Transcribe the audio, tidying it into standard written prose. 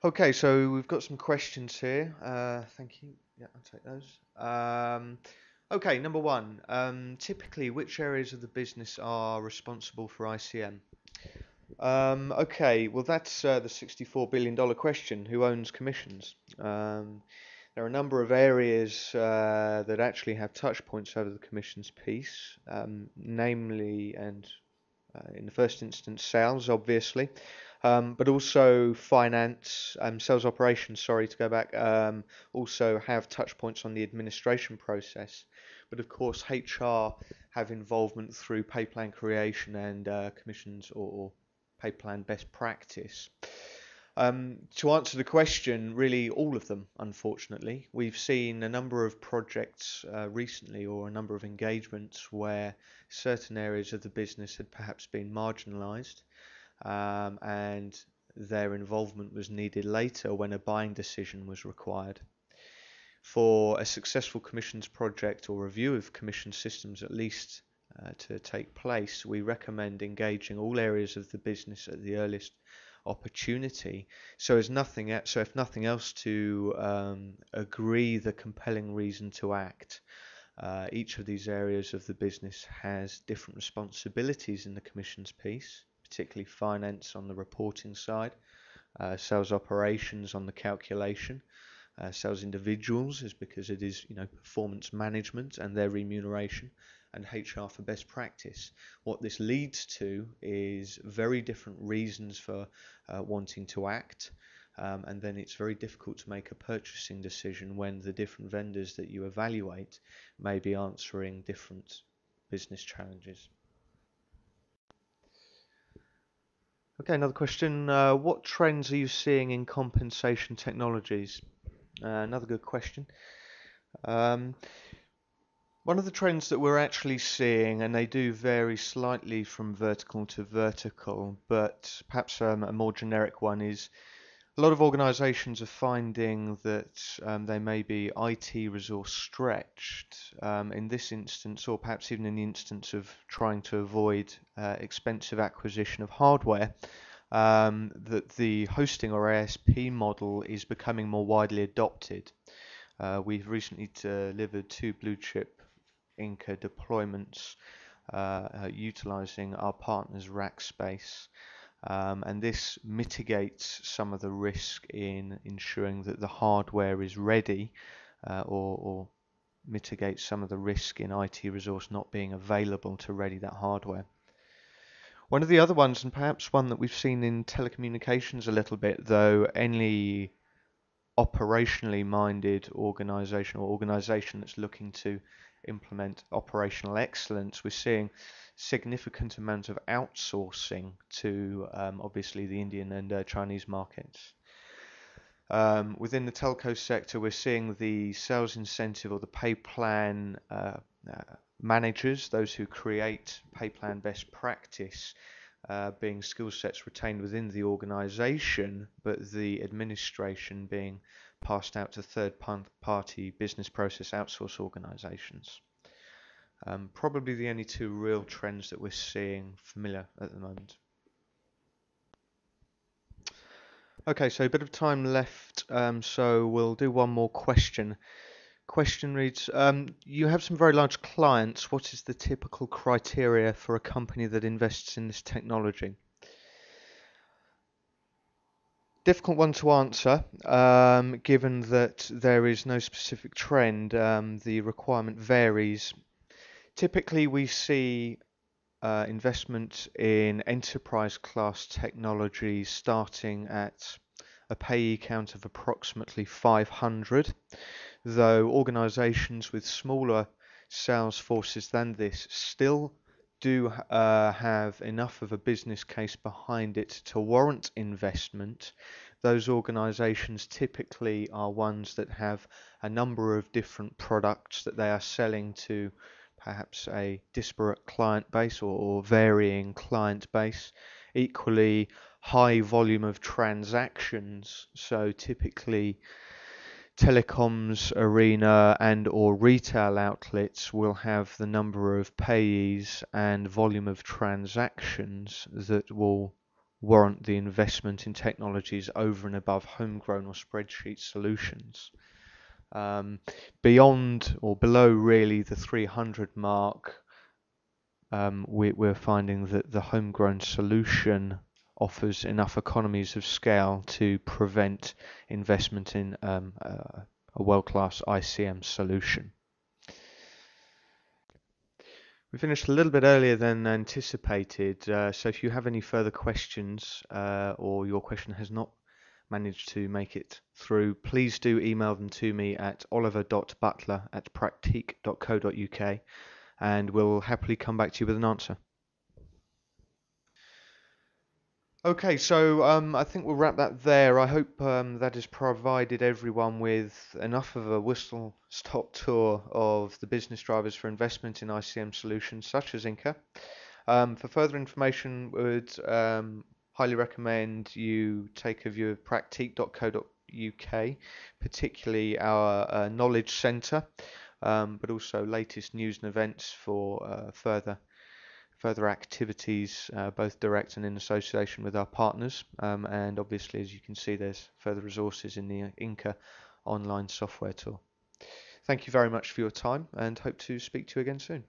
Okay, so we've got some questions here. Thank you. Yeah, I'll take those. Okay, number one. Typically, which areas of the business are responsible for ICM? Okay, well, that's the $64 billion question. Who owns commissions? There are a number of areas that actually have touch points over the commissions piece, namely and in the first instance, sales, obviously, but also finance, sales operations, sorry, to go back, also have touch points on the administration process. But of course, HR have involvement through pay plan creation and commissions or pay plan best practice. To answer the question, really all of them, unfortunately. We've seen a number of projects recently or a number of engagements where certain areas of the business had perhaps been marginalized and their involvement was needed later when a buying decision was required. For a successful commissions project or review of commission systems at least to take place, we recommend engaging all areas of the business at the earliest opportunity. So if nothing else, to agree the compelling reason to act. Each of these areas of the business has different responsibilities in the commissions piece, particularly finance on the reporting side, sales operations on the calculation, sales individuals is because it is performance management and their remuneration, and HR for best practice. What this leads to is very different reasons for wanting to act, and then it's very difficult to make a purchasing decision when the different vendors that you evaluate may be answering different business challenges. Okay, another question. What trends are you seeing in compensation technologies? Another good question. Um, One of the trends that we're actually seeing, and they do vary slightly from vertical to vertical, but perhaps a more generic one, is a lot of organizations are finding that they may be IT resource stretched in this instance, or perhaps even in the instance of trying to avoid expensive acquisition of hardware, that the hosting or ASP model is becoming more widely adopted. We've recently delivered 2 blue chip Inca deployments utilizing our partner's rack space. And this mitigates some of the risk in ensuring that the hardware is ready or mitigates some of the risk in IT resource not being available to ready that hardware. One of the other ones, and perhaps one that we've seen in telecommunications a little bit, though, any operationally minded organization or organization that's looking to implement operational excellence, we're seeing significant amounts of outsourcing to obviously the Indian and Chinese markets. Within the telco sector, we're seeing the sales incentive or the pay plan managers, those who create pay plan best practice, being skill sets retained within the organization, but the administration being passed out to third-party business process outsource organizations. Probably the only two real trends that we're seeing familiar at the moment. Okay, so a bit of time left, so we'll do one more question. Question reads, you have some very large clients. What is the typical criteria for a company that invests in this technology? Difficult one to answer, given that there is no specific trend. The requirement varies. Typically, we see investment in enterprise class technology starting at a payee count of approximately 500, though organizations with smaller sales forces than this still do have enough of a business case behind it to warrant investment. Those organizations typically are ones that have a number of different products that they are selling to perhaps a disparate client base or varying client base. Equally, high volume of transactions, so typically telecoms arena and or retail outlets will have the number of payees and volume of transactions that will warrant the investment in technologies over and above homegrown or spreadsheet solutions. Beyond or below really the 300 mark, we're finding that the homegrown solution offers enough economies of scale to prevent investment in a world-class ICM solution. We finished a little bit earlier than anticipated, so if you have any further questions or your question has not managed to make it through, please do email them to me at oliver.butler@practique.co.uk and we'll happily come back to you with an answer. Okay, so I think we'll wrap that there. I hope that has provided everyone with enough of a whistle-stop tour of the business drivers for investment in ICM solutions such as Inca. For further information, would highly recommend you take a view of practique.co.uk, particularly our knowledge centre, but also latest news and events for further activities, both direct and in association with our partners. And obviously, as you can see, there's further resources in the Inca online software tool. Thank you very much for your time and hope to speak to you again soon.